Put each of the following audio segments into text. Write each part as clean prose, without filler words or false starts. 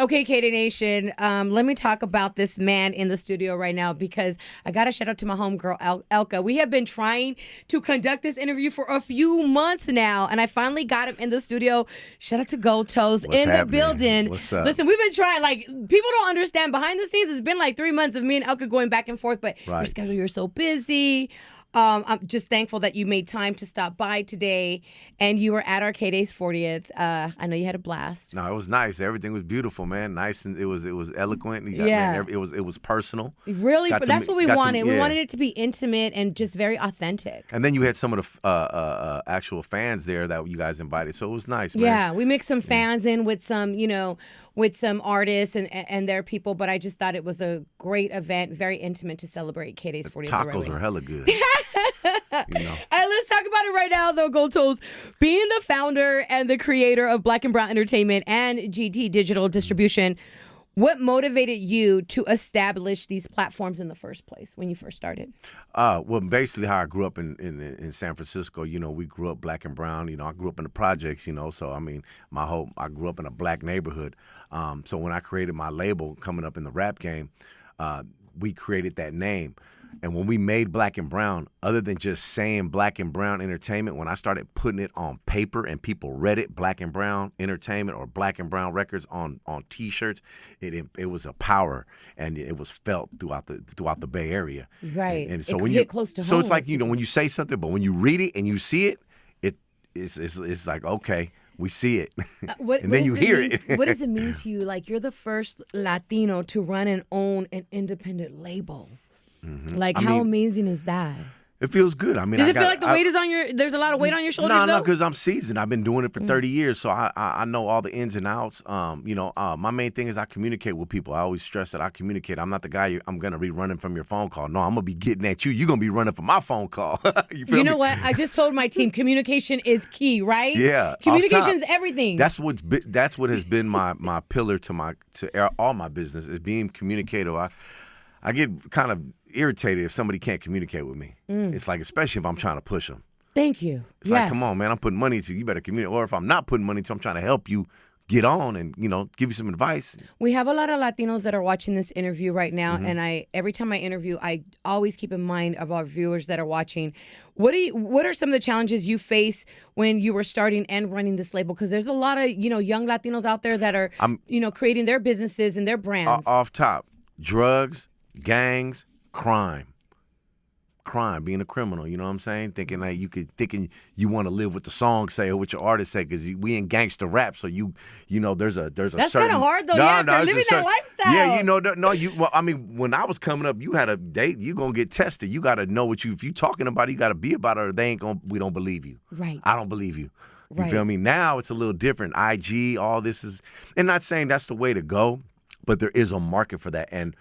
Okay, Katie Nation, let me talk about this man in the studio right now because I got to shout out to my homegirl, Elka. We have been trying to conduct this interview for a few months now, and I finally got him in the studio. Shout out to Gold Toes the building. What's up? Listen, we've been trying, like, people don't understand. Behind the scenes, it's been like 3 months of me and Elka going back and forth, but your schedule, you're so busy. I'm just thankful that you made time to stop by today, and you were at Arcade's 40th. I know you had a blast. No, it was nice. Everything was beautiful, man. Nice, and it was eloquent. Yeah, man, it was personal. Really, but that's what we wanted. We wanted it to be intimate and just very authentic. And then you had some of the actual fans there that you guys invited, so it was nice, man. Yeah, we mixed some fans in with some, with some artists and their people. But I just thought it was a great event, very intimate to celebrate Katie's 40th. Tacos were hella good. All right, let's talk about it right now, though, Gold Toes. Being the founder and the creator of Black and Brown Entertainment and GT Digital Distribution, what motivated you to establish these platforms in the first place when you first started? Well, basically how I grew up in San Francisco, we grew up black and brown. I grew up in the projects, so I mean, I grew up in a black neighborhood. So when I created my label coming up in the rap game, we created that name. And when we made Black and Brown, other than just saying Black and Brown Entertainment, when I started putting it on paper and people read it, Black and Brown Entertainment or Black and Brown Records on T-shirts, it was a power, and it was felt throughout the Bay Area. Right. And so it when get close to home. So it's like when you say something, but when you read it and you see it, it's like, okay, we see it, and then you hear it. What does it mean to you? Like, you're the first Latino to run and own an independent label. Mm-hmm. Like, how amazing is that? It feels good. I mean, does it feel like the weight is on your? There's a lot of weight on your shoulders. No, because I'm seasoned. I've been doing it for 30 years, so I know all the ins and outs. My main thing is I communicate with people. I always stress that I communicate. I'm not the guy I'm gonna be running from your phone call. No, I'm gonna be getting at you. You're gonna be running from my phone call. You know what? I just told my team communication is key, right? Yeah, communication is everything. That's what has been my pillar to all my business is being communicative. I get kind of irritated if somebody can't communicate with me. It's like, especially if I'm trying to push them. Thank you. It's like, come on, man, I'm putting money into you. You better communicate. Or if I'm not putting money into you, I'm trying to help you get on and, give you some advice. We have a lot of Latinos that are watching this interview right now, and every time I interview, I always keep in mind of our viewers that are watching. What are some of the challenges you face when you were starting and running this label? Because there's a lot of, young Latinos out there that are, creating their businesses and their brands. Off top, drugs, gangs, crime, being a criminal, you know what I'm saying? Thinking you want to live what the song say or what your artist say, because we in gangster rap, so there's a that's certain. Kind of hard though. They're living that lifestyle. Yeah, when I was coming up, you had a date, you gonna get tested. You got to know if you talking about it, you got to be about it, or we don't believe you. Right. I don't believe you. You right. feel me? Now it's a little different. IG, all this is, and not saying that's the way to go, but there is a market for that, and.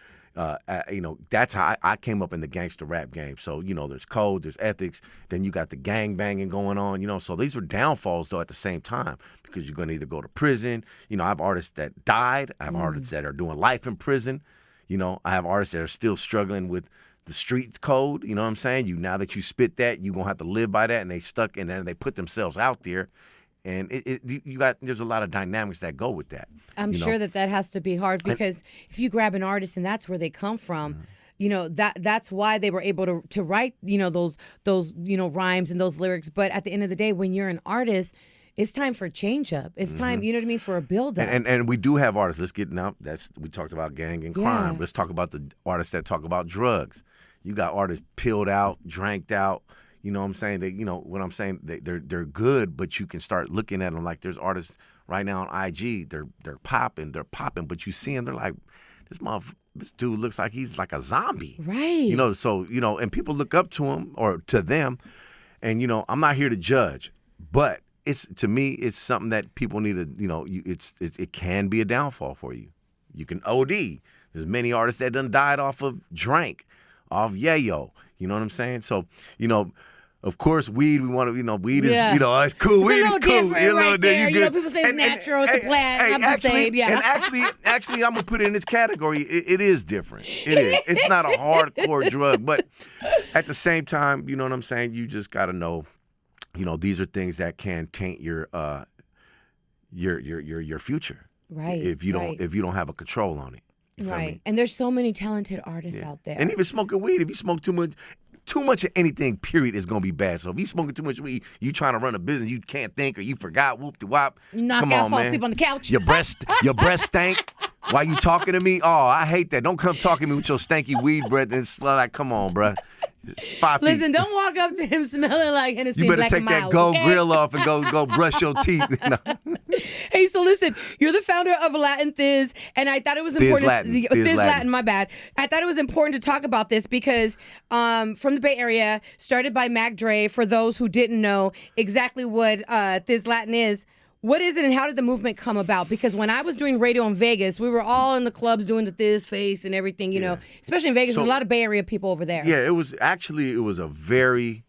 That's how I came up in the gangster rap game. So, there's code, there's ethics, then you got the gang banging going on, so these are downfalls, though, at the same time, because you're going to either go to prison. I have artists that died. I have artists that are doing life in prison. I have artists that are still struggling with the street code. You know what I'm saying? Now that you spit that, you're going to have to live by that, and they stuck, and then they put themselves out there. And there's a lot of dynamics that go with that. I'm sure that has to be hard, because if you grab an artist and that's where they come from, that's why they were able to write, those rhymes and those lyrics. But at the end of the day, when you're an artist, it's time for change up. It's time, you know what I mean, for a build up. And we do have artists. Let's get now. We talked about gang and crime. Let's talk about the artists that talk about drugs. You got artists pilled out, dranked out. You know what I'm saying? What I'm saying, they're good, but you can start looking at them like there's artists right now on IG. They're popping, but you see them, they're like, this dude looks like he's like a zombie. Right. And people look up to him or to them, and I'm not here to judge, but to me it's something that people need to, it can be a downfall for you. You can OD. There's many artists that done died off of drink, off yayo. You know what I'm saying? So, of course, weed, we want to, weed is, it's cool. Weed is cool. Right there. People say it's natural, it's a plant. I'm just saying, yeah. And actually, I'm going to put it in this category. It is different. It is. It's not a hardcore drug. But at the same time, you know what I'm saying? You just got to know, these are things that can taint your future. Right. If you don't have a control on it. You feel me? And there's so many talented artists out there. And even smoking weed, if you smoke too much of anything, period, is gonna be bad. So if you smoking too much weed, you trying to run a business, you can't think or you forgot, whoop-de-wop. Knock out, fall asleep on the couch. Your breath stank. Why you talking to me? Oh, I hate that. Don't come talking to me with your stanky weed breath and smell like, come on, bruh. 5 feet. Listen, don't walk up to him smelling like Hennessy. You better Black take Miles, that gold okay? grill off and go brush your teeth. No. Hey, so listen, you're the founder of Latin Thiz, and I thought it was important. Thiz Latin, my bad. I thought it was important to talk about this because from the Bay Area, started by Mac Dre. For those who didn't know exactly what Thiz Latin is, what is it and how did the movement come about? Because when I was doing radio in Vegas, we were all in the clubs doing the Thiz face and everything, you know, especially in Vegas. There's a lot of Bay Area people over there. Yeah, it was a very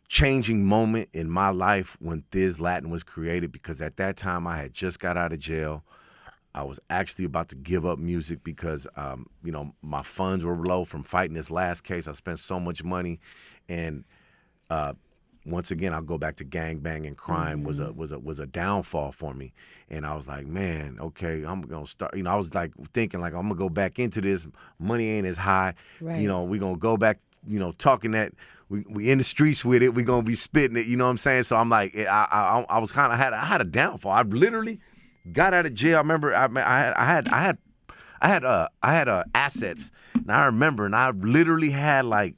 changing moment in my life when Thiz Latin was created, because at that time I had just got out of jail. I was actually about to give up music because, my funds were low from fighting this last case. I spent so much money, and once again, I'll go back to gangbang and crime was a downfall for me. And I was like, man, okay, I'm gonna start. I was like thinking like I'm gonna go back into this. Money ain't as high. Right. We gonna go back. Talking that we in the streets with it. We gonna be spitting it. You know what I'm saying? So I'm like, I was kind of I had a downfall. I literally got out of jail. I remember I had assets, and I remember, and I literally had like,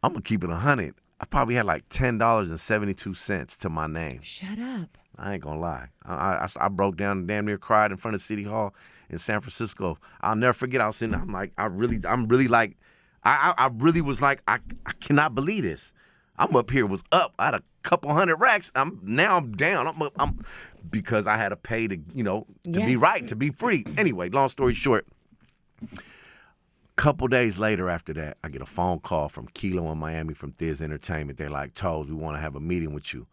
I'm gonna keep it 100. I probably had like $10.72 to my name. Shut up. I ain't gonna lie. I broke down and damn near cried in front of City Hall in San Francisco. I'll never forget. I was sitting there, I'm like, I really was like, I cannot believe this. I'm up here, was up. I had a couple hundred racks. Now I'm down. I'm because I had to pay to be right, to be free. Anyway, long story short. Couple days later after that, I get a phone call from Kilo in Miami from Thiz Entertainment. They're like, Toes, we want to have a meeting with you.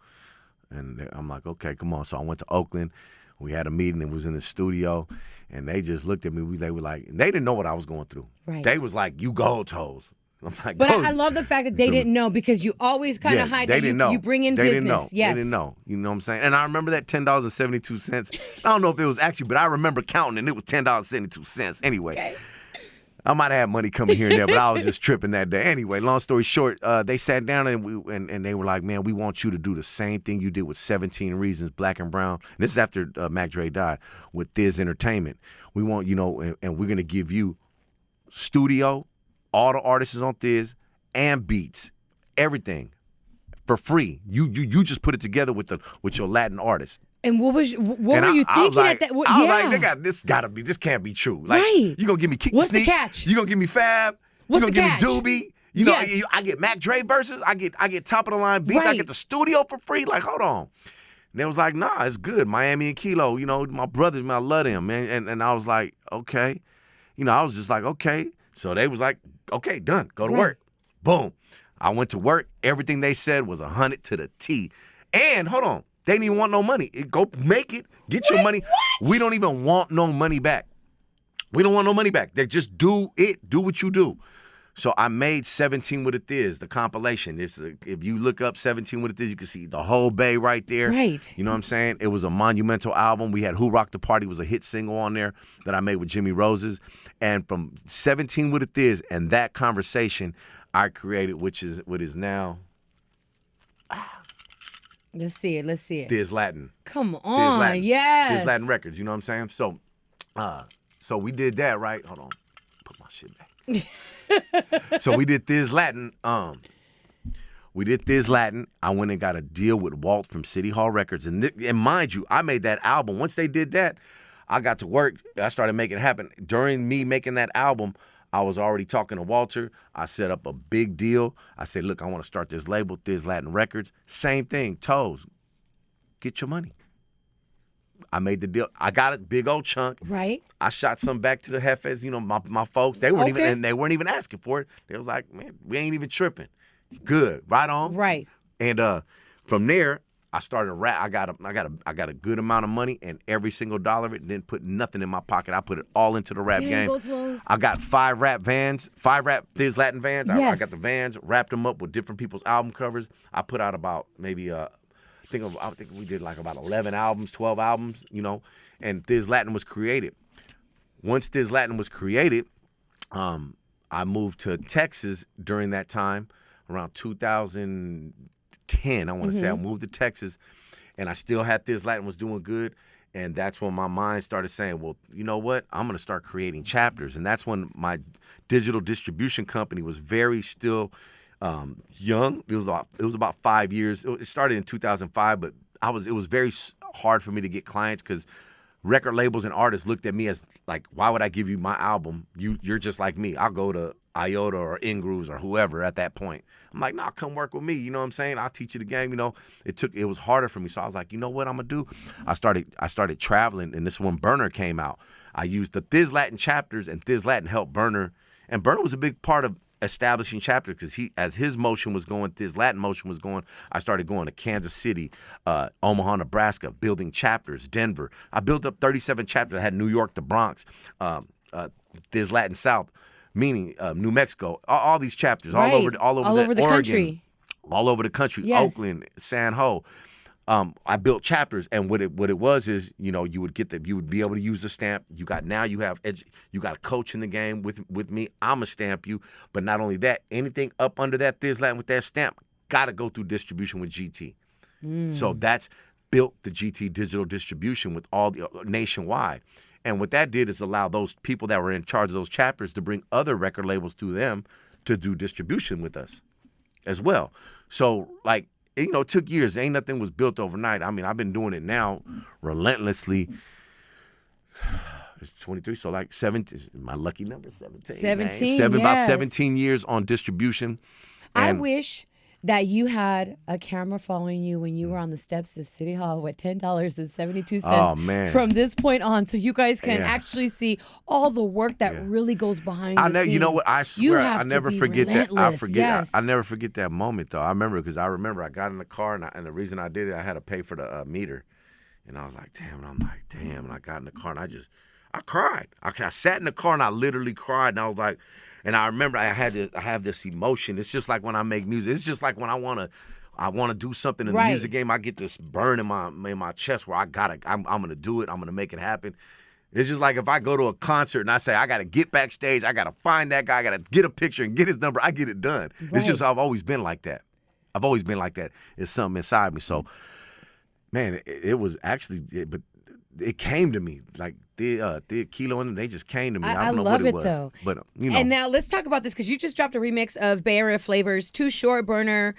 And I'm like, okay, come on. So I went to Oakland. We had a meeting. It was in the studio. And they just looked at me. They were like, they didn't know what I was going through. Right. They was like, you go, Toes. I'm like, but I love the fact that they didn't know, because you always kind of hide they that didn't know. You bring in they business. Didn't know. Yes. They didn't know. You know what I'm saying? And I remember that $10.72. I don't know if it was actually, but I remember counting, and it was $10.72. Anyway. Okay. I might have had money coming here and there, but I was just tripping that day. Anyway, long story short, they sat down and they were like, man, we want you to do the same thing you did with 17 Reasons, Black and Brown. And this is after Mac Dre died, with Thiz Entertainment. We want, and we're going to give you studio, all the artists on Thiz, and beats, everything for free. You just put it together with your Latin artist. And what were you thinking at that? I was like, this can't be true. Like, right. You gonna give me Kick What's Sneak? the catch? You gonna give me Fab? What's you the gonna catch? give me Doobie? I get Mac Dre verses. I get top of the line beats. Right. I get the studio for free. Like, hold on. And they was like, nah, it's good. Miami and Kilo, my brothers, man, I love them, man. And I was like, okay. I was just like, okay. So they was like, okay, done. Go to work. Boom. I went to work. Everything they said was 100 to the T. And hold on. They didn't even want no money. Go make it. Get your money. What? We don't even want no money back. We don't want no money back. They just do it. Do what you do. So I made 17 with a Thiz, the compilation. If you look up 17 with a Thiz, you can see the whole Bay right there. Right. You know what I'm saying? It was a monumental album. We had Who Rocked the Party was a hit single on there that I made with Jimmy Roses. And from 17 with a Thiz and that conversation, I created what is now. Let's see it. Thiz Latin. Come on. Thiz Latin. Yes. Thiz Latin Records, you know what I'm saying? So we did that, right? Hold on. Put my shit back. So we did Thiz Latin. I went and got a deal with Walt from City Hall Records. And mind you, I made that album. Once they did that, I got to work. I started making it happen. During me making that album, I was already talking to Walter. I set up a big deal. I said, look, I want to start this label, Thiz Latin Records. Same thing, Toes. Get your money. I made the deal. I got a big old chunk. Right. I shot some back to the Jefes, my folks. They weren't even asking for it. They was like, man, we ain't even tripping. Good. Right on. Right. And from there, I started rap. I got a good amount of money, and every single dollar of it, didn't put nothing in my pocket. I put it all into the rap game. I got 5 rap Thiz Latin vans. Yes. I got the vans, wrapped them up with different people's album covers. I put out about maybe I think we did like about 11 albums, 12 albums, and Thiz Latin was created. Once Thiz Latin was created, I moved to Texas during that time, around 2010, I want to say. I moved to Texas, and I still had Thiz Latin was doing good, and that's when my mind started saying, well, you know what? I'm going to start creating chapters, and that's when my digital distribution company was very still young. It was about 5 years. It started in 2005, but it was very hard for me to get clients because record labels and artists looked at me as like, why would I give you my album? You're just like me. I'll go to IOTA or Ingrooves or whoever at that point. I'm like, nah, come work with me. You know what I'm saying? I'll teach you the game. It was harder for me. So I was like, you know what I'm gonna do? I started traveling, and this is when Burner came out. I used the Thiz Latin chapters, and Thiz Latin helped Burner. And Burner was a big part of establishing chapters because as his motion was going, Thiz Latin motion was going. I started going to Kansas City, Omaha, Nebraska, building chapters, Denver. I built up 37 chapters. I had New York, the Bronx, Thiz Latin South, meaning New Mexico, all these chapters, right. all over the Oregon, country. All over the country, yes. Oakland, San Ho. I built chapters, and what it was is, you would be able to use the stamp. You got a coach in the game with me. I'ma stamp you, but not only that, anything up under that Thiz Latin with that stamp got to go through distribution with GT. So that's built the GT digital distribution with all the nationwide. And what that did is allow those people that were in charge of those chapters to bring other record labels to them to do distribution with us as well. So like, it took years. Ain't nothing was built overnight. I mean, I've been doing it now relentlessly. It's 23, so like 17. My lucky number, 17. 17, yes. About 17 years on distribution. I wish that you had a camera following you when you were on the steps of City Hall with $10.72 oh, man. from this point on, so you guys can actually see all the work that really goes behind the scenes. You know what? I swear, I never forget that. Yes. I never forget that moment, though. I remember I got in the car, and the reason I did it, I had to pay for the meter. And I was like, damn. And I'm like, damn. And I got in the car, and I cried. I sat in the car, and I literally cried. And I was like, and I remember I have this emotion. It's just like when I make music. It's just like when I want to do something in the music game. I get this burn in my chest where I'm gonna do it. I'm gonna make it happen. It's just like if I go to a concert and I say I gotta get backstage, I gotta find that guy, I gotta get a picture and get his number. I get it done. Right. It's just I've always been like that. It's something inside me. So, man, it was actually, but it came to me like the Kilo and them, they just came to me. I don't know love what it it was, though. But And now let's talk about this because you just dropped a remix of Bay Area flavors, Too Short, Burner,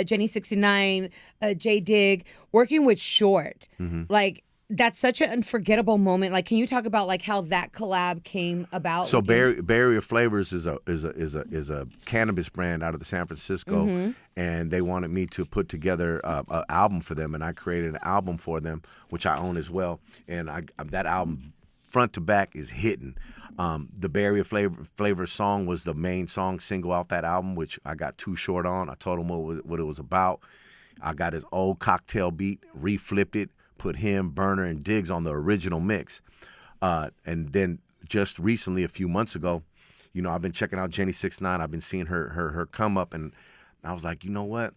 Jenny 69, J Dig, working with Short. Like that's such an unforgettable moment. Like, can you talk about like how that collab came about? So Bay Area Flavors is a cannabis brand out of the San Francisco, and they wanted me to put together an album for them, and I created an album for them, which I own as well. And that album, front to back, is hitting. The Bay Area Flavor song was the main single off that album, which I got Too Short on. I told him what it was about. I got his old cocktail beat, reflipped it, put him, Burner, and Diggs on the original mix. And then just recently, a few months ago, I've been checking out Jenny 69. I've been seeing her come up, and I was like, you know what?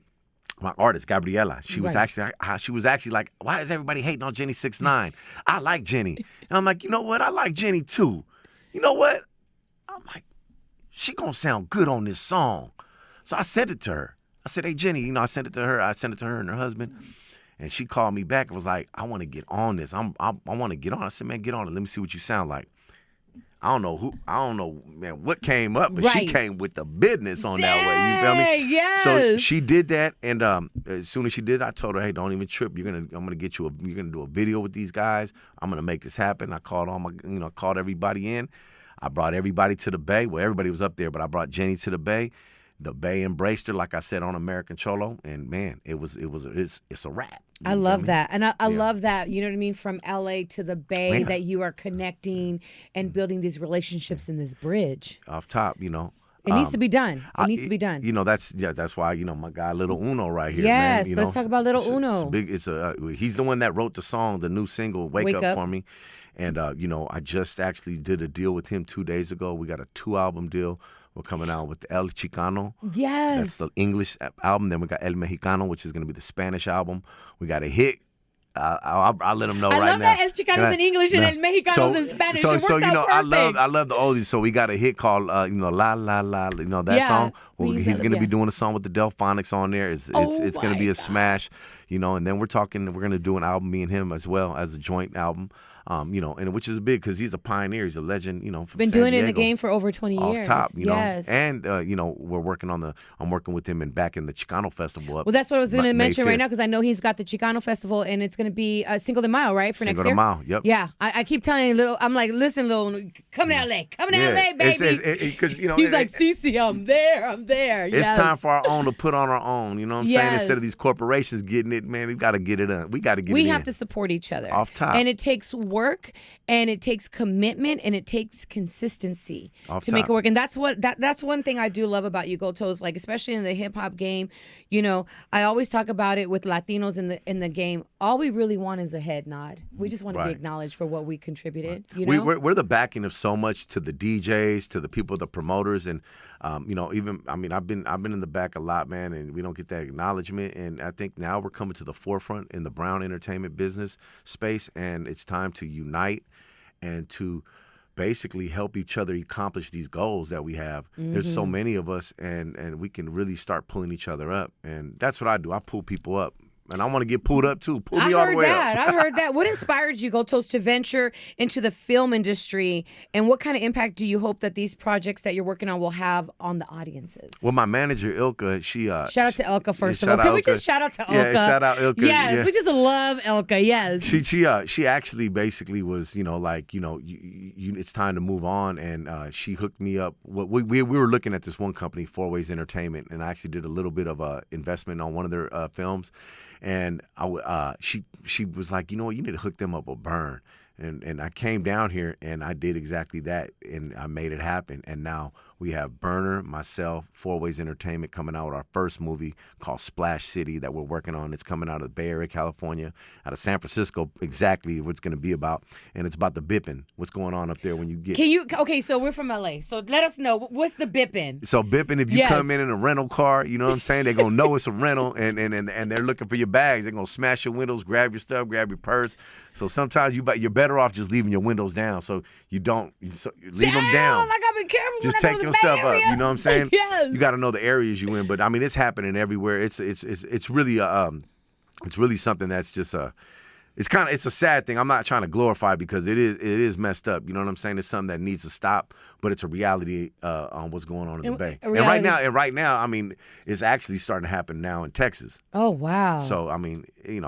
My artist, Gabriella, she was actually like, why is everybody hating on Jenny 69? I like Jenny. And I'm like, you know what? I like Jenny too. You know what? I'm like, she gonna sound good on this song. So I sent it to her. I said, hey, Jenny, I sent it to her. I sent it to her and her husband. And she called me back and was like, I want to get on this. I want to get on. I said, man, get on it. Let me see what you sound like. I don't know, man, what came up, but she came with the business on that way. You feel me? Yes. So she did that, and as soon as she did, I told her, hey, don't even trip. You're gonna do a video with these guys. I'm gonna make this happen. I called called everybody in. I brought everybody to the Bay. Well, everybody was up there, but I brought Jenny to the Bay. The Bay embraced her, like I said, on American Cholo, and man, it's a wrap. I love that, and I love that. You know what I mean? From LA to the Bay, that you are connecting and building these relationships in this bridge. Off top, It needs to be done. It needs to be done. That's why my guy Little Uno right here. Yes, man, let's talk about Little Uno. He's the one that wrote the song, the new single, Wake Up for me. And I just actually did a deal with him 2 days ago. We got a 2-album deal We're coming out with El Chicano. Yes. That's the English album. Then we got El Mexicano, which is going to be the Spanish album. We got a hit. I'll let them know right now. I love that El Chicano's in English and El Mexicano's in Spanish. It works out perfect. I love the oldies. So we got a hit called La La La. That song. Well, he's going to be doing a song with the Delphonics on there. It's going to be a smash. And then we're going to do an album, me and him as well, as a joint album. And which is big because he's a pioneer. He's a legend, from Been San doing Diego, it in the game for over 20 years. Off top, yes. And, we're working I'm working with him back in the Chicano Festival. Well, that's what I was going to mention right now because I know he's got the Chicano Festival and it's going to be Cinco de Mayo, right, for next year? Cinco de Mayo, yep. Yeah. I keep telling Little, I'm like, listen, Little, come to LA. Come to LA, baby. He's like, Cece, I'm there. It's time for our own to put on our own, you know what I'm saying? Instead of these corporations getting it, man, we got to get it done. We got to get it We have to support each other. Off top. And it takes work. And it takes commitment and it takes consistency to make it work. And that's one thing I do love about you, Gold Toes, like especially in the hip hop game. I always talk about it with Latinos in the game. All we really want is a head nod. We just want to be acknowledged for what we contributed. Right. We're the backing of so much to the DJs, to the people, the promoters, and I've been in the back a lot, man, and we don't get that acknowledgement. And I think now we're coming to the forefront in the Brown entertainment business space, and it's time to unite and to basically help each other accomplish these goals that we have. Mm-hmm. There's so many of us, and we can really start pulling each other up. And that's what I do. I pull people up. And I want to get pulled up, too. Pull me all the way up. I heard that. What inspired you, Gold Toast, to venture into the film industry? And what kind of impact do you hope that these projects that you're working on will have on the audiences? Well, my manager, Ilka, she... shout out to Ilka, first of all. Can we just shout out to Ilka? Yeah, shout out Ilka. Yes, we just love Ilka, yes. She actually basically was, it's time to move on. And she hooked me up. We were looking at this one company, Four Ways Entertainment, and I actually did a little bit of investment on one of their films. And she was like, you know what, you need to hook them up with Burn. And I came down here and I did exactly that, and I made it happen. And now we have Burner, myself, Four Ways Entertainment coming out with our first movie called Splash City that we're working on. It's coming out of the Bay Area, California, out of San Francisco, exactly what it's going to be about. And it's about the bipping, what's going on up there when you get... Okay, so we're from LA, so let us know, what's the bipping? So bipping, if you come in a rental car, you know what I'm saying, they're going to know it's a rental, and they're looking for your bags. They're going to smash your windows, grab your stuff, grab your purse. So sometimes you're better off just leaving your windows down, so you don't leave them down. I gotta be careful. Just take your stuff up. You know what I'm saying? Yes. You got to know the areas you in, but I mean it's happening everywhere. It's really something that's just it's a sad thing. I'm not trying to glorify it because it is messed up. You know what I'm saying? It's something that needs to stop, but it's a reality on what's going on in the Bay. And right now, I mean, it's actually starting to happen now in Texas. Oh wow! So I mean,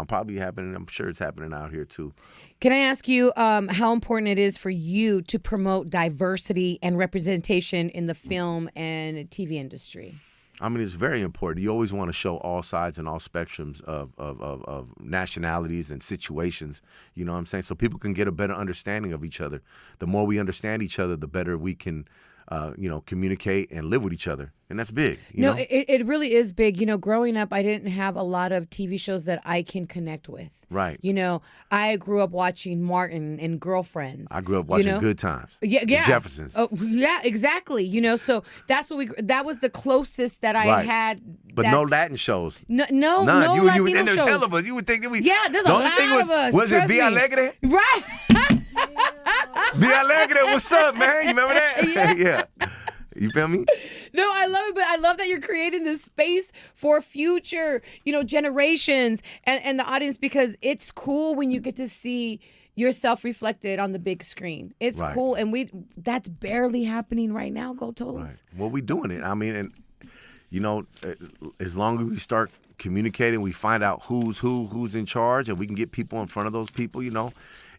probably happening. I'm sure it's happening out here too. Can I ask you how important it is for you to promote diversity and representation in the film and TV industry? I mean, it's very important. You always want to show all sides and all spectrums of nationalities and situations, you know what I'm saying? So people can get a better understanding of each other. The more we understand each other, the better we can, communicate and live with each other. And that's big. You know? It really is big. Growing up, I didn't have a lot of TV shows that I can connect with. Right. I grew up watching Martin and Girlfriends. I grew up watching Good Times. Yeah. The Jeffersons. Oh, yeah, exactly. So that's what that was the closest that I had. But no Latin shows. No None. Latino and there's shows. hell of us. You would think that we. Yeah, there's a lot of us. Was it Via Alegre? Right. Via Alegre, what's up, man? You remember that? Yeah. You feel me? No, I love it, but I love that you're creating this space for future, generations and the audience, because it's cool when you get to see yourself reflected on the big screen. It's cool, and that's barely happening right now, Gold Toes. Right. Well, we're doing it. I mean, and as long as we start communicating, we find out who's in charge, and we can get people in front of those people,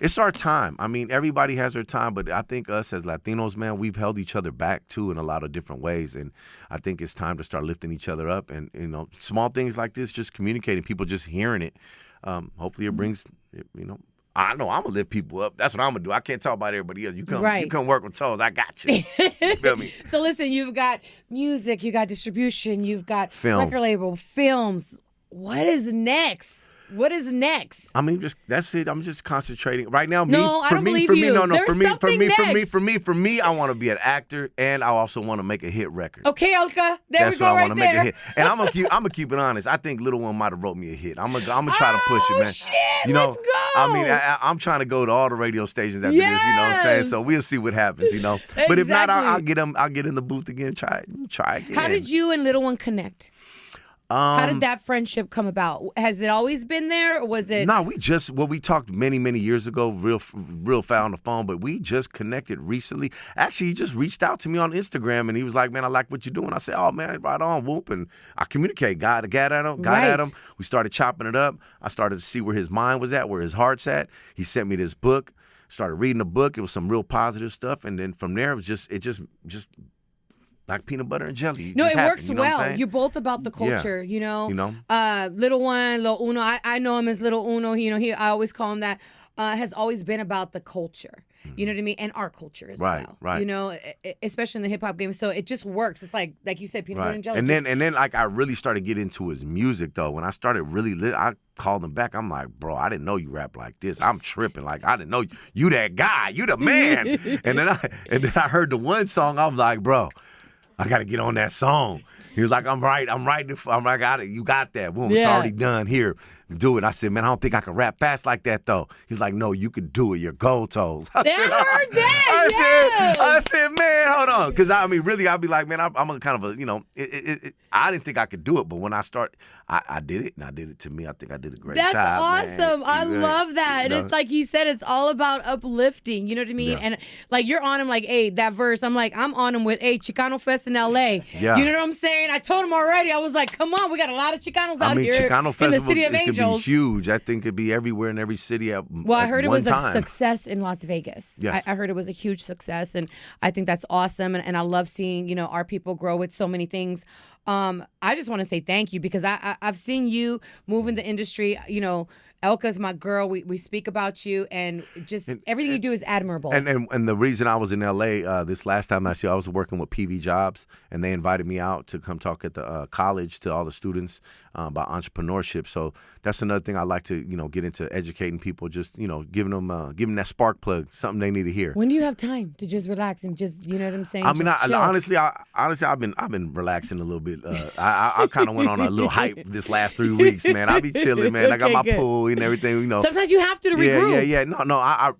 It's our time. I mean, everybody has their time, but I think us as Latinos, man, we've held each other back, too, in a lot of different ways. And I think it's time to start lifting each other up. And, small things like this, just communicating, people just hearing it. Hopefully it brings, I know I'm going to lift people up. That's what I'm going to do. I can't talk about everybody else. You come work with Toes. I got you. You feel me? So listen, you've got music, you got distribution, you've got film, record label, films. What is next? What is next? I mean, just that's it. I'm just concentrating right now. No, I don't believe you. There's something next. For me, I want to be an actor, and I also want to make a hit record. Okay, Elka, there That's we go, what I right want to there. make a hit. And I'm gonna keep it honest. I think Little One might have wrote me a hit. I'm gonna try to push it, man. Shit, let's go. I mean, I'm trying to go to all the radio stations after this. You know what I'm saying? So we'll see what happens. But if not, I'll get in the booth again. Try again. How did you and Little One connect? How did that friendship come about? Has it always been there, or was it? No, we talked many years ago, real foul on the phone, but we just connected recently. Actually, he just reached out to me on Instagram, and he was like, "Man, I like what you're doing." I said, "Oh man, right on, whoop!" And I communicate, got at him. We started chopping it up. I started to see where his mind was at, where his heart's at. He sent me this book. Started reading the book. It was some real positive stuff, and then from there, it just like peanut butter and jelly. No, it works well. You're both about the culture, Little One, Little Uno. I know him as Little Uno. I always call him that. Has always been about the culture. You know what I mean? And our culture as well. Right. Especially in the hip hop game. So it just works. It's like you said, peanut butter and jelly. And then like I really started getting into his music though. When I started I called him back. I'm like, bro, I didn't know you rap like this. I'm tripping. Like I didn't know you that guy. You the man. and then I heard the one song. I'm like, bro, I got to get on that song. He was like, I'm writing it. I'm like, you got that. Boom, It's already done. Here, do it. I said, man, I don't think I can rap fast like that, though. He's like, no, you could do it. You're gold toes. I heard that. I said, man, hold on. Because, I mean, really, I'd be like, man, I'm a kind of a, I didn't think I could do it. But when I start, I did it. And I did it to me. I think I did a great job. That's awesome. I love that. And it's like you said, it's all about uplifting. You know what I mean? Yeah. And like you're on him like, hey, that verse. I'm on him with, hey, Chicano Fest in L.A. Yeah. You know what I'm saying? I told him already. I was like, come on, we got a lot of Chicanos out here Chicano in the City of Angels. It could be huge. I think it'd be everywhere in every city at Well, I heard it was a success in Las Vegas. Yes. I heard it was a huge success, and I think that's awesome. And I love seeing, our people grow with so many things. I just want to say thank you because I've seen you move in the industry. Elka's my girl. We speak about you, and just everything you do is admirable. And the reason I was in L.A. This last time I was working with PV Jobs, and they invited me out to come talk at the college to all the students about entrepreneurship. So that's another thing I like to get into, educating people, just giving them that spark plug, something they need to hear. When do you have time to just relax and just what I'm saying? I mean, honestly, I've been relaxing a little bit. I kind of went on a little hype this last 3 weeks, man. I be chilling, man. I got my pool and everything, Sometimes you have to regroup. Yeah. No. I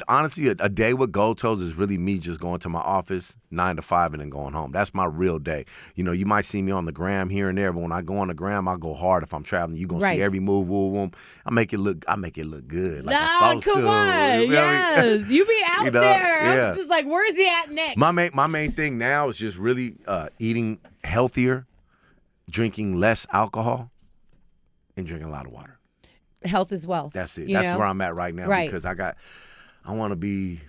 honestly, a day with Gold Toes is really me just going to my office 9 to 5 and then going home. That's my real day. You might see me on the gram here and there, but when I go on the gram, I go hard. If I'm traveling, you gonna see every move. I make it look good. Like I'm supposed come to. on, yes, you be out there. Yeah. I'm just like, where is he at next? My main thing now is just really eating healthier, drinking less alcohol, and drinking a lot of water. Health is wealth. That's it. That's where I'm at right now because I want to be,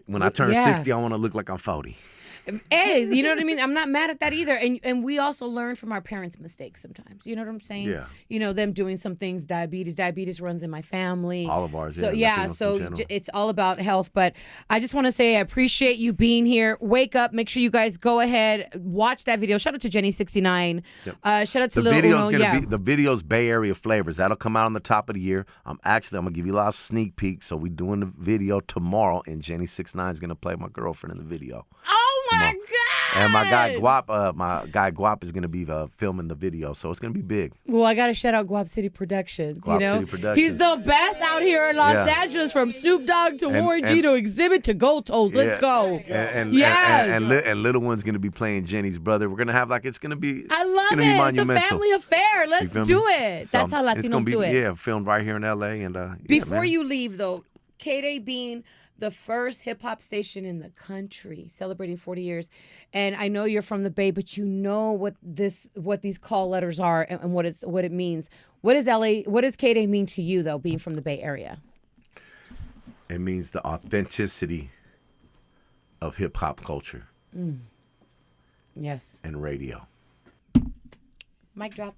when I turn 60, I want to look like I'm 40. Hey, you know what I mean? I'm not mad at that either. And we also learn from our parents' mistakes sometimes. You know what I'm saying? Yeah. Them doing some things, diabetes runs in my family. All of ours, so, it's all about health. But I just want to say I appreciate you being here. Wake up. Make sure you guys go ahead, watch that video. Shout out to Jenny69. Yep. Shout out to Lil Uno. The video's Bay Area flavors. That'll come out on the top of the year. I'm going to give you a lot of sneak peeks. So we're doing the video tomorrow, and Jenny69 is going to play my girlfriend in the video. Oh, my God. And my guy Guap is going to be filming the video, so it's going to be big. Well, I got to shout out Guap City Productions. City Productions. He's the best out here in Los Angeles, from Snoop Dogg to Warren G to Exhibit to Gold Toes. Let's go. And Little One's going to be playing Jenny's brother. We're going to have it's going to be. I love it. It's a family affair. Let's do it. That's how Latinos do it. Yeah, filmed right here in L.A. And before you leave, though, K-Day being the first hip-hop station in the country, celebrating 40 years. And I know you're from the Bay, but you know what these call letters are and what it means. What does K-Day mean to you, though, being from the Bay Area? It means the authenticity of hip-hop culture. Yes. And radio. Mic drop.